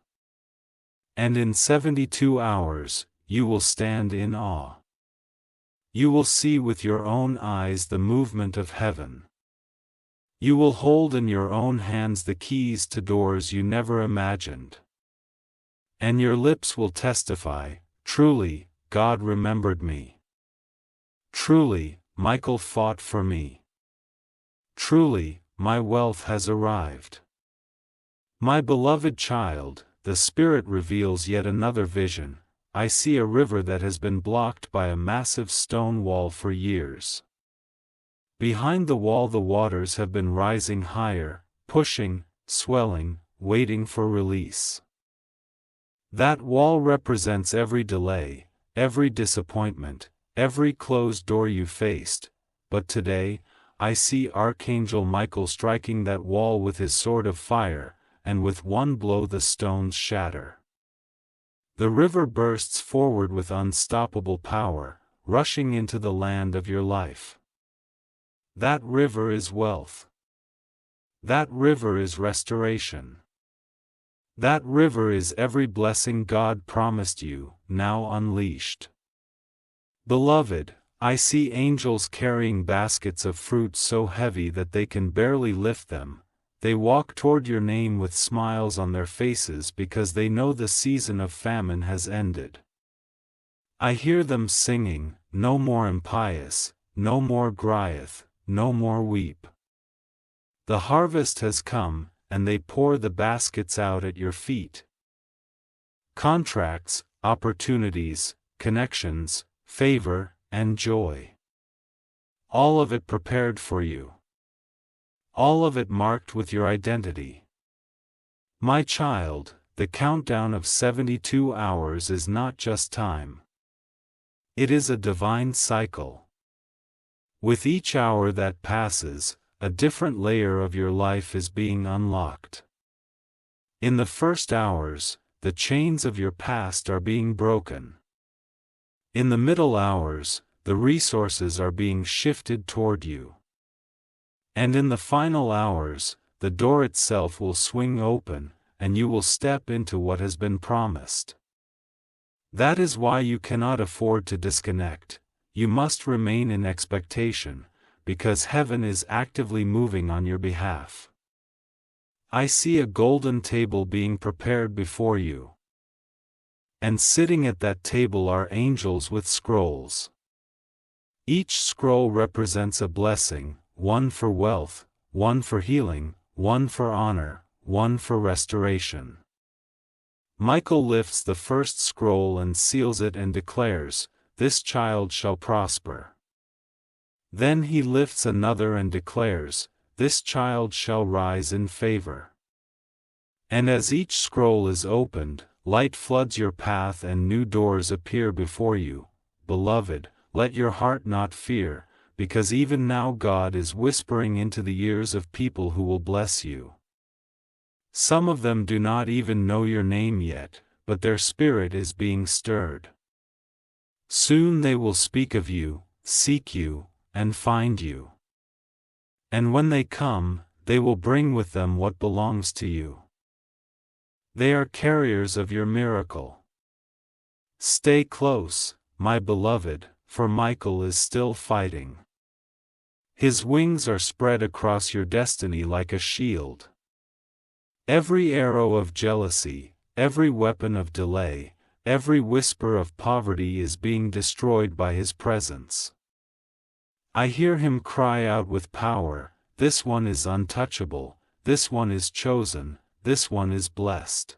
And in 72 hours, you will stand in awe. You will see with your own eyes the movement of heaven. You will hold in your own hands the keys to doors you never imagined. And your lips will testify, truly, God remembered me. Truly, Michael fought for me. Truly, my wealth has arrived. My beloved child, the Spirit reveals yet another vision. I see a river that has been blocked by a massive stone wall for years. Behind the wall the waters have been rising higher, pushing, swelling, waiting for release. That wall represents every delay, every disappointment, every closed door you faced, but today, I see Archangel Michael striking that wall with his sword of fire, and with one blow the stones shatter. The river bursts forward with unstoppable power, rushing into the land of your life. That river is wealth. That river is restoration. That river is every blessing God promised you, now unleashed. Beloved, I see angels carrying baskets of fruit so heavy that they can barely lift them. They walk toward your name with smiles on their faces because they know the season of famine has ended. I hear them singing, no more impious, no more grieth, no more weep. The harvest has come, and they pour the baskets out at your feet. Contracts, opportunities, connections, favor, and joy. All of it prepared for you. All of it marked with your identity. My child, the countdown of 72 hours is not just time. It is a divine cycle. With each hour that passes, a different layer of your life is being unlocked. In the first hours, the chains of your past are being broken. In the middle hours, the resources are being shifted toward you. And in the final hours, the door itself will swing open, and you will step into what has been promised. That is why you cannot afford to disconnect. You must remain in expectation, because heaven is actively moving on your behalf. I see a golden table being prepared before you. And sitting at that table are angels with scrolls. Each scroll represents a blessing, one for wealth, one for healing, one for honor, one for restoration. Michael lifts the first scroll and seals it and declares, "This child shall prosper." Then he lifts another and declares, "This child shall rise in favor." And as each scroll is opened, light floods your path and new doors appear before you. Beloved, let your heart not fear, because even now God is whispering into the ears of people who will bless you. Some of them do not even know your name yet, but their spirit is being stirred. Soon they will speak of you, seek you, and find you. And when they come, they will bring with them what belongs to you. They are carriers of your miracle. Stay close, my beloved, for Michael is still fighting. His wings are spread across your destiny like a shield. Every arrow of jealousy, every weapon of delay, every whisper of poverty is being destroyed by his presence. I hear him cry out with power, "This one is untouchable, this one is chosen, this one is blessed."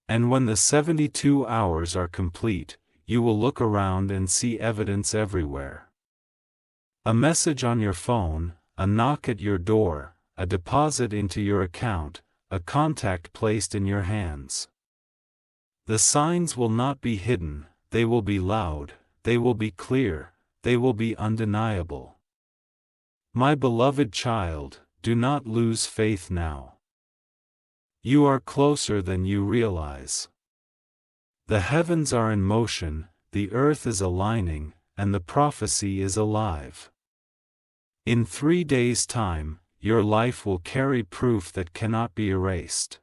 And when the 72 hours are complete, you will look around and see evidence everywhere. A message on your phone, a knock at your door, a deposit into your account, a contact placed in your hands. The signs will not be hidden, they will be loud, they will be clear, they will be undeniable. My beloved child, do not lose faith now. You are closer than you realize. The heavens are in motion, the earth is aligning, and the prophecy is alive. In 3 days' time, your life will carry proof that cannot be erased.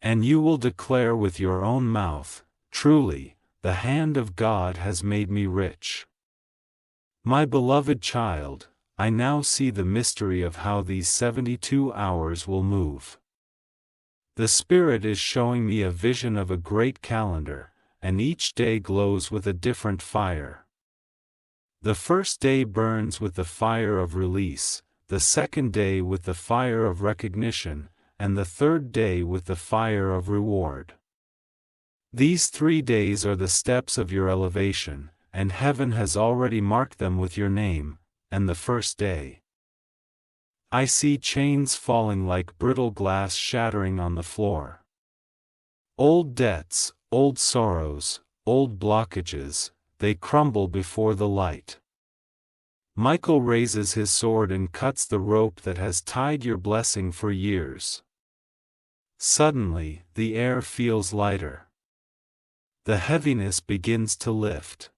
And you will declare with your own mouth, "Truly, the hand of God has made me rich." My beloved child, I now see the mystery of how these 72 hours will move. The Spirit is showing me a vision of a great calendar, and each day glows with a different fire. The first day burns with the fire of release, the second day with the fire of recognition, and the third day with the fire of reward. These 3 days are the steps of your elevation, and heaven has already marked them with your name, and the first day. I see chains falling like brittle glass shattering on the floor. Old debts, old sorrows, old blockages, they crumble before the light. Michael raises his sword and cuts the rope that has tied your blessing for years. Suddenly, the air feels lighter. The heaviness begins to lift.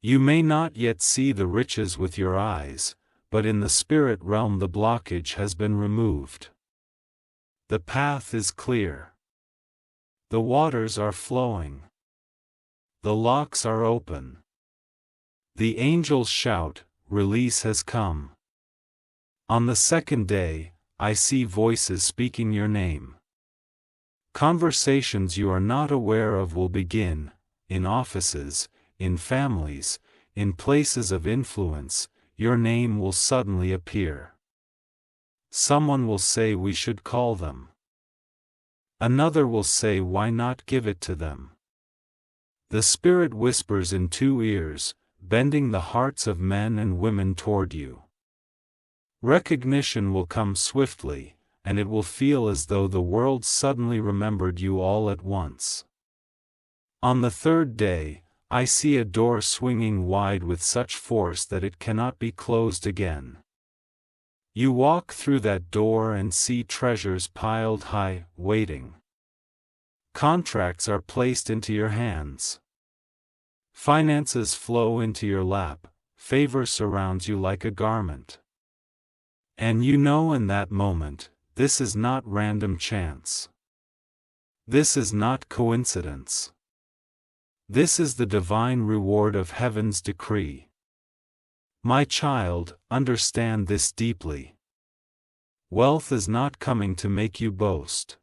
You may not yet see the riches with your eyes, but in the spirit realm the blockage has been removed. The path is clear. The waters are flowing. The locks are open. The angels shout, "Release has come." On the second day, I see voices speaking your name. Conversations you are not aware of will begin, in offices, in families, in places of influence. Your name will suddenly appear. Someone will say we should call them. Another will say why not give it to them. The Spirit whispers in 2 ears, bending the hearts of men and women toward you. Recognition will come swiftly, and it will feel as though the world suddenly remembered you all at once. On the third day, I see a door swinging wide with such force that it cannot be closed again. You walk through that door and see treasures piled high, waiting. Contracts are placed into your hands. Finances flow into your lap, favor surrounds you like a garment. And you know in that moment, this is not random chance. This is not coincidence. This is the divine reward of heaven's decree. My child, understand this deeply. Wealth is not coming to make you boast.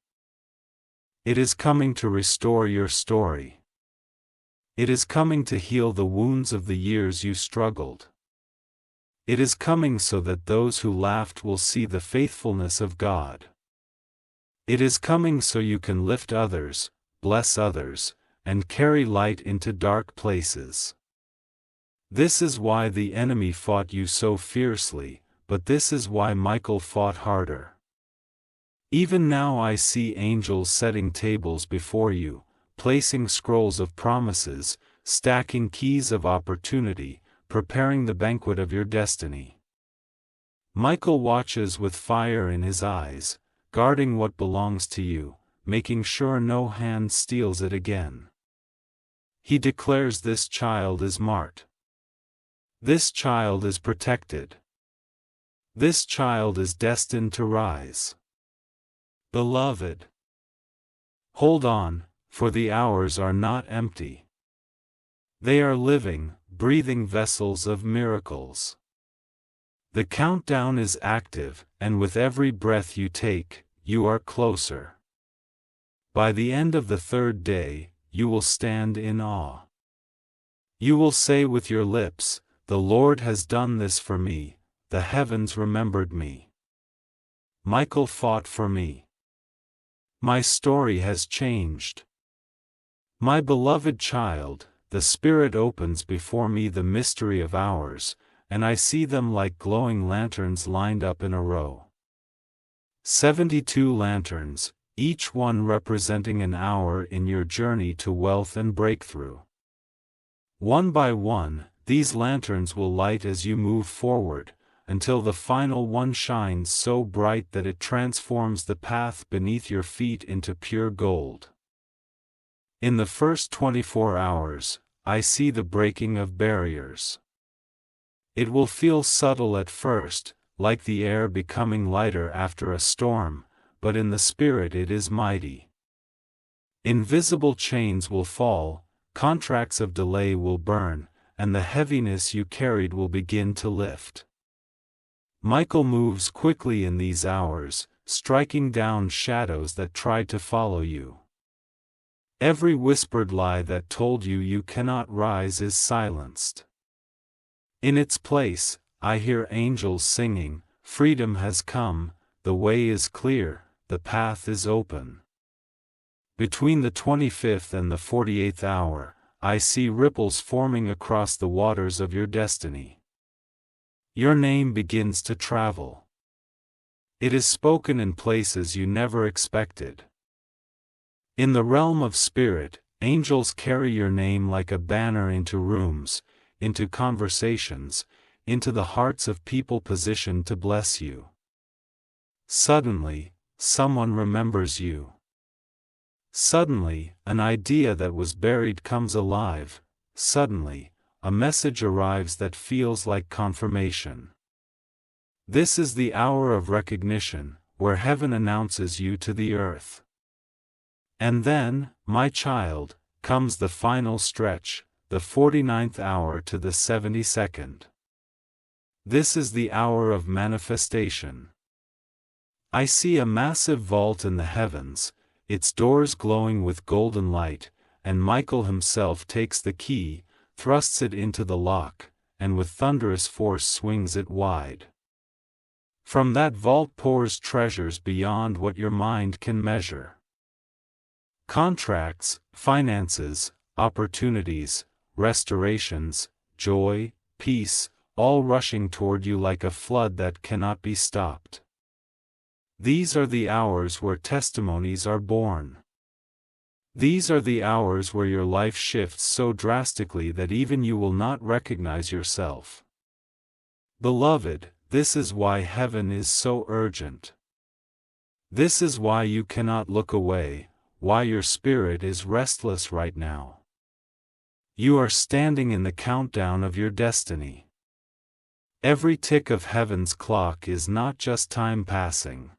It is coming to restore your story. It is coming to heal the wounds of the years you struggled. It is coming so that those who laughed will see the faithfulness of God. It is coming so you can lift others, bless others, and carry light into dark places. This is why the enemy fought you so fiercely, but this is why Michael fought harder. Even now I see angels setting tables before you, placing scrolls of promises, stacking keys of opportunity, preparing the banquet of your destiny. Michael watches with fire in his eyes, guarding what belongs to you, making sure no hand steals it again. He declares this child is marked. This child is protected. This child is destined to rise. Beloved, hold on, for the hours are not empty. They are living, breathing vessels of miracles. The countdown is active, and with every breath you take, you are closer. By the end of the third day, you will stand in awe. You will say with your lips, "The Lord has done this for me, the heavens remembered me. Michael fought for me. My story has changed." My beloved child, the Spirit opens before me the mystery of hours, and I see them like glowing lanterns lined up in a row. 72 lanterns, each one representing an hour in your journey to wealth and breakthrough. One by one, these lanterns will light as you move forward, until the final one shines so bright that it transforms the path beneath your feet into pure gold. In the first 24 hours, I see the breaking of barriers. It will feel subtle at first, like the air becoming lighter after a storm, but in the spirit it is mighty. Invisible chains will fall, contracts of delay will burn, and the heaviness you carried will begin to lift. Michael moves quickly in these hours, striking down shadows that tried to follow you. Every whispered lie that told you you cannot rise is silenced. In its place, I hear angels singing, "Freedom has come, the way is clear, the path is open." Between the 25th and the 48th hour, I see ripples forming across the waters of your destiny. Your name begins to travel. It is spoken in places you never expected. In the realm of spirit, angels carry your name like a banner into rooms, into conversations, into the hearts of people positioned to bless you. Suddenly, someone remembers you. Suddenly, an idea that was buried comes alive. Suddenly, a message arrives that feels like confirmation. This is the hour of recognition, where heaven announces you to the earth. And then, my child, comes the final stretch, the 49th hour to the 72nd. This is the hour of manifestation. I see a massive vault in the heavens, its doors glowing with golden light, and Michael himself takes the key, thrusts it into the lock, and with thunderous force swings it wide. From that vault pours treasures beyond what your mind can measure. Contracts, finances, opportunities, restorations, joy, peace, all rushing toward you like a flood that cannot be stopped. These are the hours where testimonies are born. These are the hours where your life shifts so drastically that even you will not recognize yourself. Beloved, this is why heaven is so urgent. This is why you cannot look away, why your spirit is restless right now. You are standing in the countdown of your destiny. Every tick of heaven's clock is not just time passing.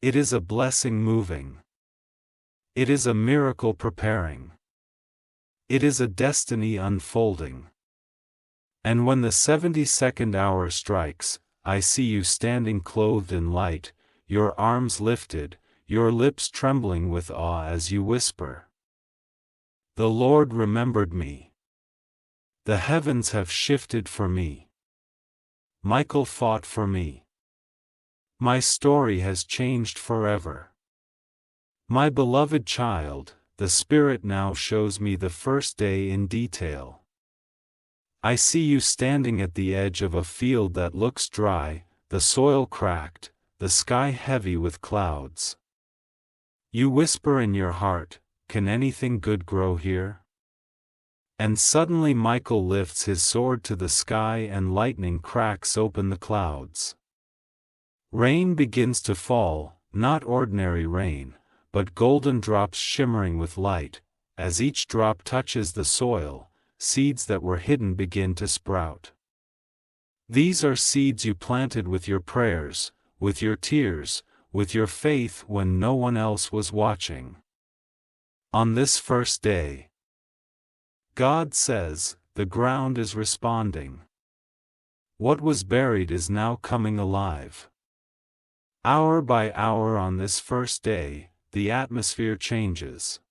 It is a blessing moving. It is a miracle preparing. It is a destiny unfolding. And when the 72nd hour strikes, I see you standing clothed in light, your arms lifted, your lips trembling with awe as you whisper, "The Lord remembered me. The heavens have shifted for me. Michael fought for me. My story has changed forever. My beloved child, the Spirit now shows me the first day in detail. I see you standing at the edge of a field that looks dry, the soil cracked, the sky heavy with clouds. You whisper in your heart, 'Can anything good grow here?' And suddenly Michael lifts his sword to the sky and lightning cracks open the clouds. Rain begins to fall, not ordinary rain, but golden drops shimmering with light. As each drop touches the soil, seeds that were hidden begin to sprout. These are seeds you planted with your prayers, with your tears, with your faith when no one else was watching. On this first day, God says, the ground is responding. What was buried is now coming alive. Hour by hour on this first day, the atmosphere changes.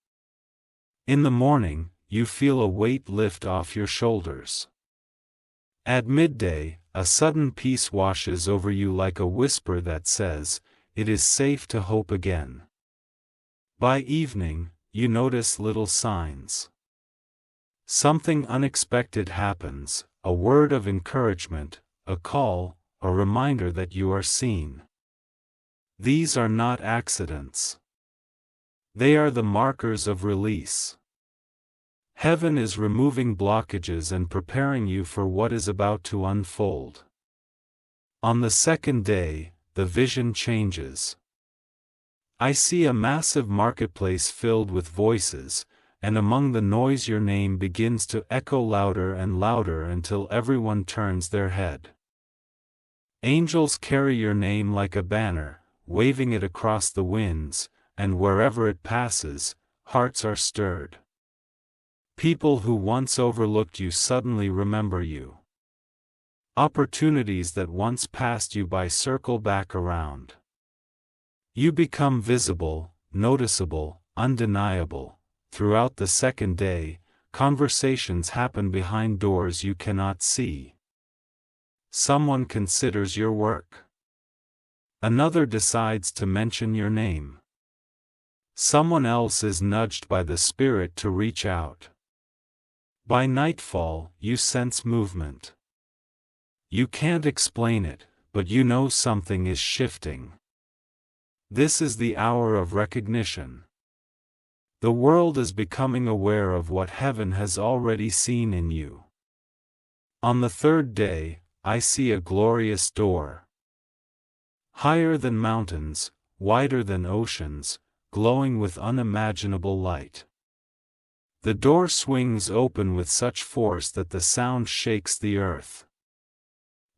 In the morning, you feel a weight lift off your shoulders. At midday, a sudden peace washes over you like a whisper that says, "It is safe to hope again." By evening, you notice little signs. Something unexpected happens, a word of encouragement, a call, a reminder that you are seen. These are not accidents. They are the markers of release. Heaven is removing blockages and preparing you for what is about to unfold. On the second day, the vision changes. I see a massive marketplace filled with voices, and among the noise your name begins to echo louder and louder until everyone turns their head. Angels carry your name like a banner, waving it across the winds, and wherever it passes, hearts are stirred. People who once overlooked you suddenly remember you. Opportunities that once passed you by circle back around. You become visible, noticeable, undeniable. Throughout the second day, conversations happen behind doors you cannot see. Someone considers your work. Another decides to mention your name. Someone else is nudged by the Spirit to reach out. By nightfall, you sense movement. You can't explain it, but you know something is shifting. This is the hour of recognition. The world is becoming aware of what heaven has already seen in you. On the third day, I see a glorious door. Higher than mountains, wider than oceans, glowing with unimaginable light. The door swings open with such force that the sound shakes the earth.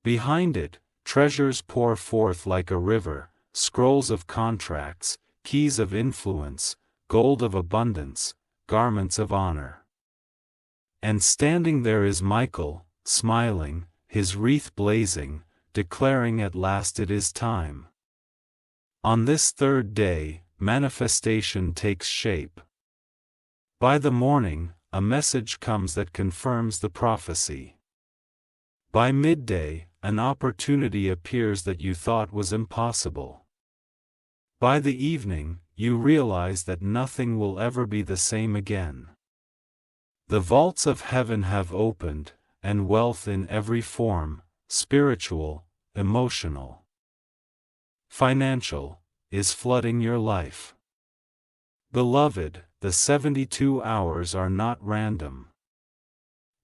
Behind it, treasures pour forth like a river, scrolls of contracts, keys of influence, gold of abundance, garments of honor. And standing there is Michael, smiling, his wreath blazing, declaring at last it is time. On this third day, manifestation takes shape. By the morning, a message comes that confirms the prophecy. By midday, an opportunity appears that you thought was impossible. By the evening, you realize that nothing will ever be the same again. The vaults of heaven have opened, and wealth in every form, spiritual, emotional, financial, is flooding your life. Beloved, the 72 hours are not random.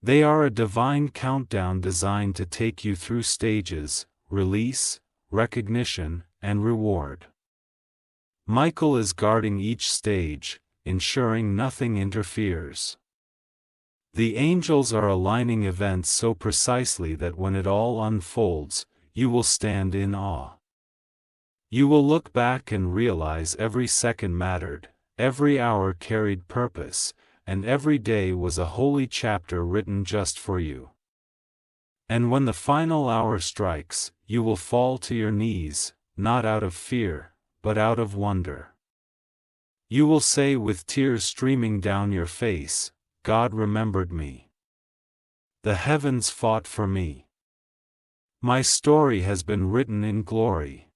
They are a divine countdown designed to take you through stages: release, recognition, and reward. Michael is guarding each stage, ensuring nothing interferes. The angels are aligning events so precisely that when it all unfolds, you will stand in awe. You will look back and realize every second mattered, every hour carried purpose, and every day was a holy chapter written just for you. And when the final hour strikes, you will fall to your knees, not out of fear, but out of wonder. You will say with tears streaming down your face, "God remembered me. The heavens fought for me. My story has been written in glory."